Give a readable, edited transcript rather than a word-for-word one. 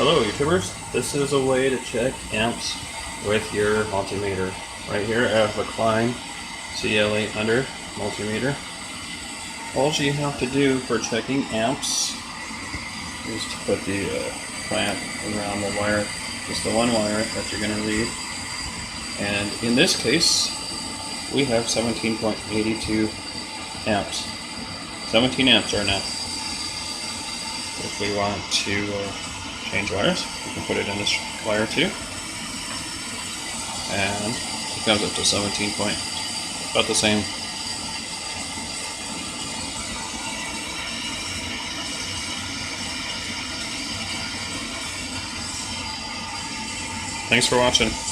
Hello YouTubers, this is a way to check amps with your multimeter. Right here I have a Klein CL 800 multimeter. All you have to do for checking amps is to put the clamp around the wire, just the one wire that you're going to read. And in this case, we have 17.82 amps. 17 amps right now. If we want to change wires, we can put it in this wire too. And it comes up to 17 point, about the same. Thanks for watching.